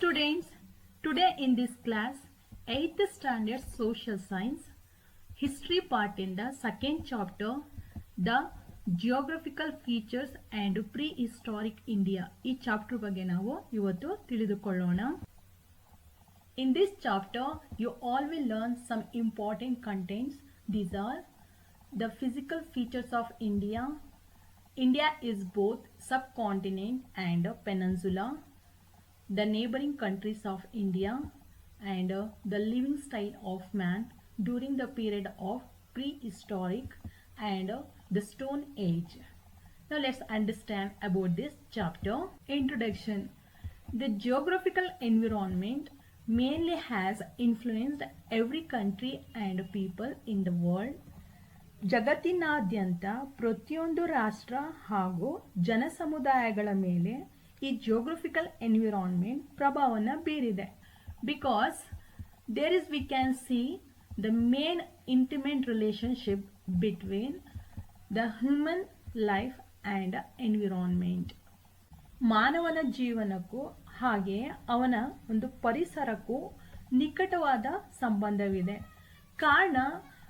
students, today in this class, 8th standard social science, history part in the second chapter, the geographical features and prehistoric India. ಈ chapter ಬಗ್ಗೆ ನಾವು ಇವತ್ತು ತಿಳಿದುಕೊಳ್ಳೋಣ. In this chapter, you all will learn some important contents. These are the physical features of India. India is both subcontinent and a peninsula. The neighboring countries of India and the living style of man during the period of prehistoric and the Stone Age. Now let's understand about this chapter. Introduction. The geographical environment mainly has influenced every country and people in the world. ಜಗತ್ತಿನಾದ್ಯಂತ ಪ್ರತಿಯೊಂದು ರಾಷ್ಟ್ರ ಹಾಗೂ ಜನಸಮುದಾಯಗಳ ಮೇಲೆ ಈ geographical environment ಪ್ರಭಾವವನ್ನು ಬೀರಿದೆ. Because there is we can see the main intimate relationship between the human life and environment. ಮಾನವನ ಜೀವನಕ್ಕೂ ಹಾಗೆ ಅವನ ಒಂದು ಪರಿಸರಕ್ಕೂ ನಿಕಟವಾದ ಸಂಬಂಧವಿದೆ. ಕಾರಣ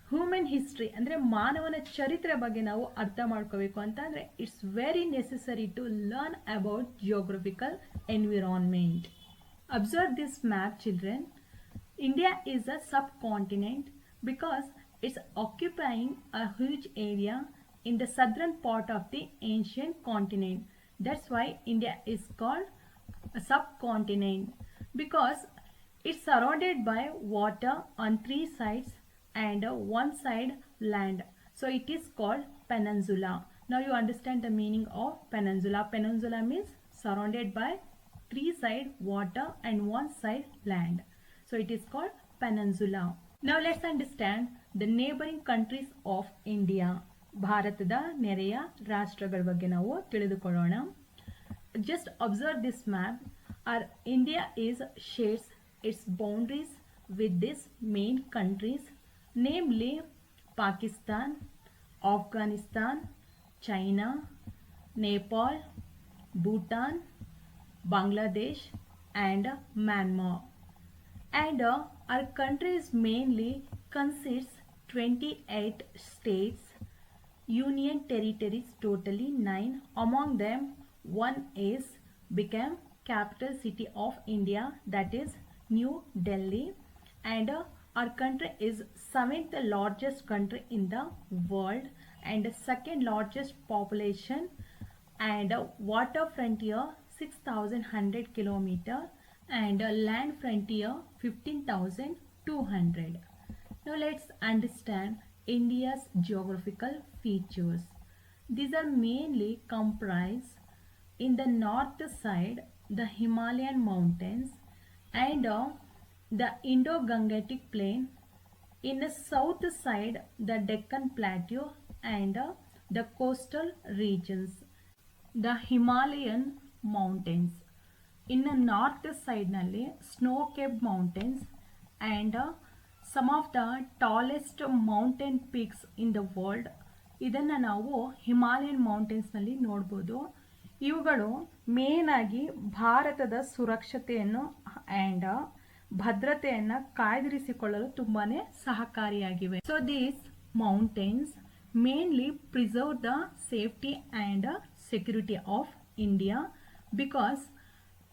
ಹ್ಯೂಮನ್ ಹಿಸ್ಟ್ರಿ ಅಂದರೆ ಮಾನವನ ಚರಿತ್ರೆ ಬಗ್ಗೆ ನಾವು ಅರ್ಥ ಮಾಡ್ಕೋಬೇಕು ಅಂತಂದರೆ it's very necessary to learn about geographical environment. Observe this map children. India is a sub continent because it's occupying a huge area in the southern part of the ancient continent. That's why India is called a sub continent because it's surrounded by water on 3 sides and one side land, so it is called peninsula. Now you understand the meaning of peninsula. Peninsula means surrounded by 3 sides water and 1 side land, so it is called peninsula. Now let's understand the neighboring countries of India. ಭಾರತದ ನೆರೆಯ ರಾಷ್ಟ್ರಗಳ ಬಗ್ಗೆ ನಾವು ತಿಳಿದುಕೊಳ್ಳೋಣ. Just observe this map. Our India is shares its boundaries with these main countries, namely Pakistan, Afghanistan, China, Nepal, Bhutan, Bangladesh and Myanmar. And our country is mainly consists 28 states, union territories, totally 9. Among them, one is became capital city of India, that is New Delhi, and our country is 7th largest country in the world and 2nd largest population, and water frontier 6,100 kilometer and land frontier 15,200. Now let's understand India's geographical features. These are mainly comprised in the north side the Himalayan mountains and the Indo-Gangetic Plain, in the south side the Deccan Plateau and the coastal regions. The Himalayan mountains, in the north side nalli snow-capped mountains and some of the tallest mountain peaks in the world. ಇದನ್ನು ನಾವು Himalayan ಮೌಂಟೇನ್ಸ್ನಲ್ಲಿ ನೋಡ್ಬೋದು. ಇವುಗಳು main ಆಗಿ ಭಾರತದ ಸುರಕ್ಷತೆಯನ್ನು and ಭದ್ರತೆಯನ್ನು ಕಾಯ್ದಿರಿಸಿಕೊಳ್ಳಲು ತುಂಬಾನೇ ಸಹಕಾರಿಯಾಗಿವೆ. So these mountains mainly preserve the safety and security of India because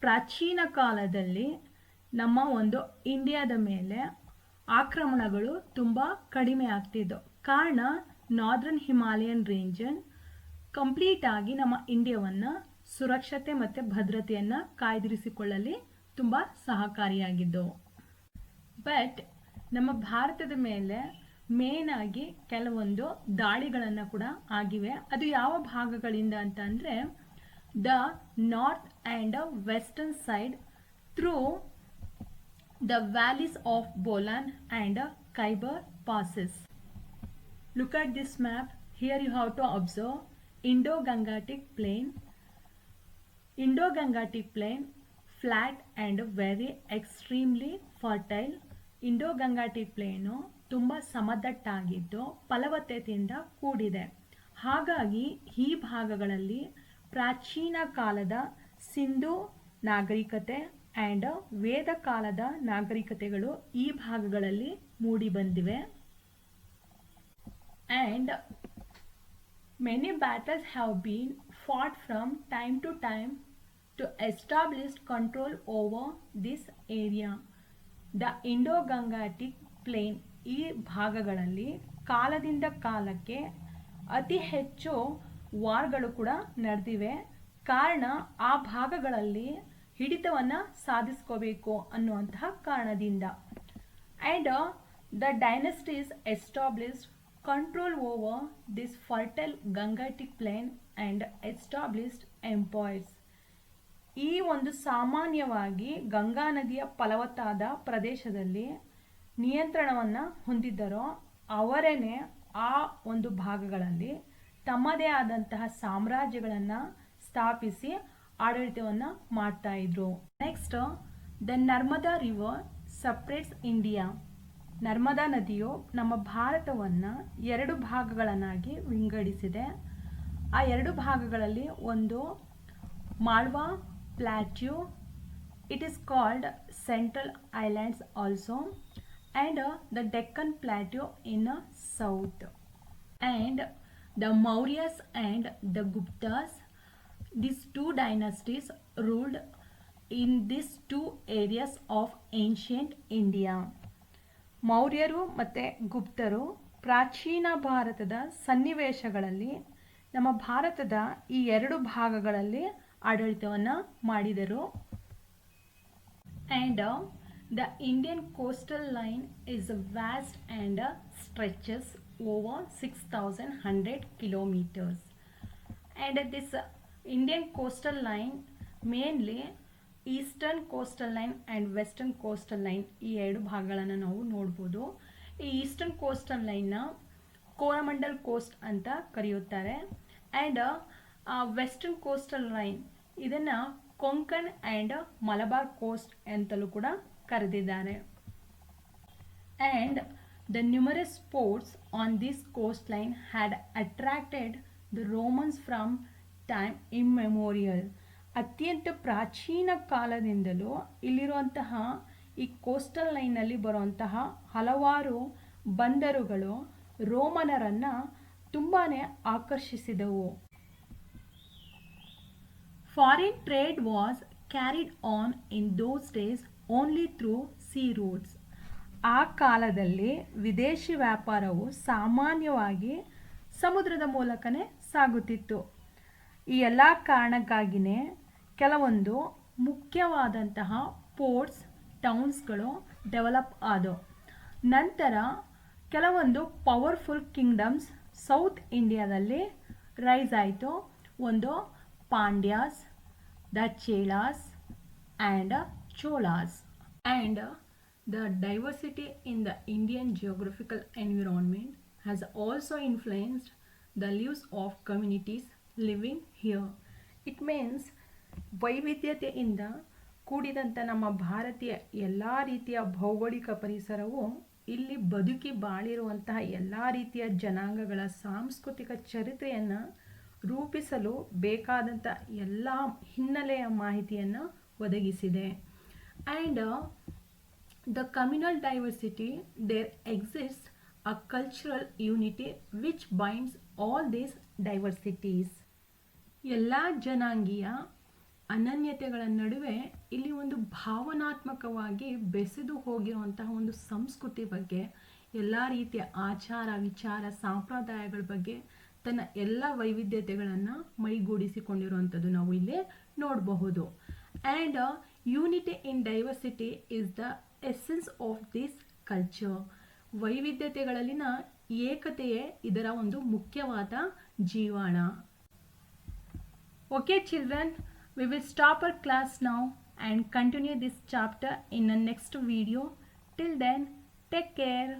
ಪ್ರಾಚೀನ ಕಾಲದಲ್ಲಿ ನಮ್ಮ ಒಂದು ಇಂಡಿಯಾದ ಮೇಲೆ ಆಕ್ರಮಣಗಳು ತುಂಬ ಕಡಿಮೆ ಆಗ್ತಿದ್ದವು. ಕಾರಣ ನಾರ್ದರ್ನ್ ಹಿಮಾಲಯನ್ ರೀಜನ್ ಕಂಪ್ಲೀಟ್ ಆಗಿ ನಮ್ಮ ಇಂಡಿಯಾವನ್ನು ಸುರಕ್ಷತೆ ಮತ್ತು ಭದ್ರತೆಯನ್ನು ಕಾಯ್ದಿರಿಸಿಕೊಳ್ಳಲಿ ತುಂಬ ಸಹಕಾರಿಯಾಗಿದ್ದವು. ಬಟ್ ನಮ್ಮ ಭಾರತದ ಮೇಲೆ ಮೇನ್ ಆಗಿ ಕೆಲವೊಂದು ದಾಳಿಗಳನ್ನು ಕೂಡ ಆಗಿವೆ. ಅದು ಯಾವ ಭಾಗಗಳಿಂದ ಅಂತಂದರೆ the north and western side through the valleys of Bolan and Khyber passes. Look at this map. Here you have to observe Indo-Gangetic Plain. Indo-Gangetic Plain flat and very extremely fertile. Indo-Gangetic Plain ತುಂಬ ಸಮತಟ್ಟಾಗಿದ್ದು ಫಲವತ್ತತೆಯಿಂದ ಕೂಡಿದೆ. ಹಾಗಾಗಿ ಈ ಭಾಗಗಳಲ್ಲಿ ಪ್ರಾಚೀನ ಕಾಲದ ಸಿಂಧು ನಾಗರಿಕತೆ and ವೇದ ಕಾಲದ ನಾಗರಿಕತೆಗಳು ಈ ಭಾಗಗಳಲ್ಲಿ ಮೂಡಿ ಬಂದಿವೆ. And many battles have been fought from time to time to establish control over this area. The Indo-Gangetic Plain ಈ ಭಾಗಗಳಲ್ಲಿ ಕಾಲದಿಂದ ಕಾಲಕ್ಕೆ ಅತಿ ಹೆಚ್ಚು ವಾರ್ಗಳು ಕೂಡ ನಡೆದಿವೆ. ಕಾರಣ ಆ ಭಾಗಗಳಲ್ಲಿ ಹಿಡಿತವನ್ನು ಸಾಧಿಸ್ಕೋಬೇಕು ಅನ್ನುವಂತಹ ಕಾರಣದಿಂದ. And the dynasties established control over this fertile Gangetic plain and established empires. ಈ ಒಂದು ಸಾಮಾನ್ಯವಾಗಿ ಗಂಗಾ ನದಿಯ ಫಲವತ್ತಾದ ಪ್ರದೇಶದಲ್ಲಿ ನಿಯಂತ್ರಣವನ್ನು ಹೊಂದಿದ್ದರೋ ಅವರೇನೆ ಆ ಒಂದು ಭಾಗಗಳಲ್ಲಿ ತಮ್ಮದೇ ಆದಂತಹ ಸಾಮ್ರಾಜ್ಯಗಳನ್ನು ಸ್ಥಾಪಿಸಿ ಆಡಳಿತವನ್ನು ಮಾಡ್ತಾ ಇದ್ರು. Next, the Narmada river separates India. Narmada ನದಿಯು ನಮ್ಮ ಭಾರತವನ್ನು 2 ಭಾಗಗಳನ್ನಾಗಿ ವಿಂಗಡಿಸಿದೆ. ಆ 2 ಭಾಗಗಳಲ್ಲಿ ಒಂದು Malwa plateau, it is called Central Islands also, and the Deccan Plateau in south. And the Mauryas and the Guptas, these 2 dynasties ruled in these 2 areas of ancient India. ಮೌರ್ಯರು ಮತ್ತು ಗುಪ್ತರು ಪ್ರಾಚೀನ ಭಾರತದ ಸನ್ನಿವೇಶಗಳಲ್ಲಿ ನಮ್ಮ ಭಾರತದ ಈ 2 ಭಾಗಗಳಲ್ಲಿ ಆಡಳಿತವನ್ನು ಮಾಡಿದರು. And the Indian coastal line is vast and stretches over 6,100 kilometres. And this Indian coastal line mainly eastern coastal line and western coastal line ಈ 2 ಭಾಗಗಳನ್ನು ನಾವು ನೋಡ್ಬೋದು. ಈ ಈಸ್ಟರ್ನ್ ಕೋಸ್ಟಲ್ ಲೈನ್ನ ಕೋರಮಂಡಲ್ ಕೋಸ್ಟ್ ಅಂತ ಕರೆಯುತ್ತಾರೆ. ಆ್ಯಂಡ್ ವೆಸ್ಟರ್ನ್ ಕೋಸ್ಟಲ್ ಲೈನ್ ಇದನ್ನು Konkan and Malabar coast ಅಂತಲೂ ಕೂಡ ಕರೆದಿದ್ದಾರೆ. And the numerous ports on this coast line had attracted the Romans from time immemorial. ಅತ್ಯಂತ ಪ್ರಾಚೀನ ಕಾಲದಿಂದಲೂ ಇಲ್ಲಿರುವಂತಹ ಈ ಕೋಸ್ಟಲ್ ಲೈನ್ನಲ್ಲಿ ಬರುವಂತಹ ಹಲವಾರು ಬಂದರುಗಳು ರೋಮನರನ್ನು ತುಂಬಾ ಆಕರ್ಷಿಸಿದವು. Foreign trade was carried on in those days only through sea routes. ಆ ಕಾಲದಲ್ಲಿ ವಿದೇಶಿ ವ್ಯಾಪಾರವು ಸಾಮಾನ್ಯವಾಗಿ ಸಮುದ್ರದ ಮೂಲಕನೇ ಸಾಗುತ್ತಿತ್ತು. ಈ ಎಲ್ಲ ಕಾರಣಕ್ಕಾಗಿಯೇ ಕೆಲವೊಂದು ಮುಖ್ಯವಾದಂತಹ ಪೋರ್ಟ್ಸ್, ಟೌನ್ಸ್ಗಳು ಡೆವಲಪ್ ಆದವು. ನಂತರ ಕೆಲವೊಂದು ಪವರ್ಫುಲ್ ಕಿಂಗ್ಡಮ್ಸ್ ಸೌತ್ ಇಂಡಿಯಾದಲ್ಲಿ ರೈಸ್ ಆಯಿತು. ಒಂದು Pandyas, the Chelas and Cholas. And the diversity in the Indian geographical environment has also influenced the lives of communities living here. It means ವೈವಿಧ್ಯತೆಯಿಂದ ಕೂಡಿದಂಥ ನಮ್ಮ ಭಾರತೀಯ ಎಲ್ಲ ರೀತಿಯ ಭೌಗೋಳಿಕ ಪರಿಸರವು ಇಲ್ಲಿ ಬದುಕಿ ಬಾಳಿರುವಂತಹ ಎಲ್ಲ ರೀತಿಯ ಜನಾಂಗಗಳ ಸಾಂಸ್ಕೃತಿಕ ಚರಿತ್ರೆಯನ್ನು ರೂಪಿಸಲು ಬೇಕಾದಂಥ ಎಲ್ಲ ಹಿನ್ನೆಲೆಯ ಮಾಹಿತಿಯನ್ನು ಒದಗಿಸಿದೆ. And the communal diversity there exist a cultural unity which binds all these diversities. ಎಲ್ಲ ಜನಾಂಗೀಯ ಅನನ್ಯತೆಗಳ ನಡುವೆ ಇಲ್ಲಿ ಒಂದು ಭಾವನಾತ್ಮಕವಾಗಿ ಬೆಸೆದು ಹೋಗಿರುವಂತಹ ಒಂದು ಸಂಸ್ಕೃತಿ ಬಗ್ಗೆ, ಎಲ್ಲ ರೀತಿಯ ಆಚಾರ ವಿಚಾರ ಸಂಪ್ರದಾಯಗಳ ಬಗ್ಗೆ ತನ್ನ ಎಲ್ಲ ವೈವಿಧ್ಯತೆಗಳನ್ನು ಮೈಗೂಡಿಸಿಕೊಂಡಿರುವಂಥದ್ದು ನಾವು ಇಲ್ಲಿ ನೋಡಬಹುದು. And unity in diversity is the essence of this culture. ವೈವಿಧ್ಯತೆಗಳಲ್ಲಿನ ಏಕತೆಯೇ ಇದರ ಒಂದು ಮುಖ್ಯವಾದ ಜೀವಾಣ. Okay children, we will stop our class now and continue this chapter in the next video. Till then, take care.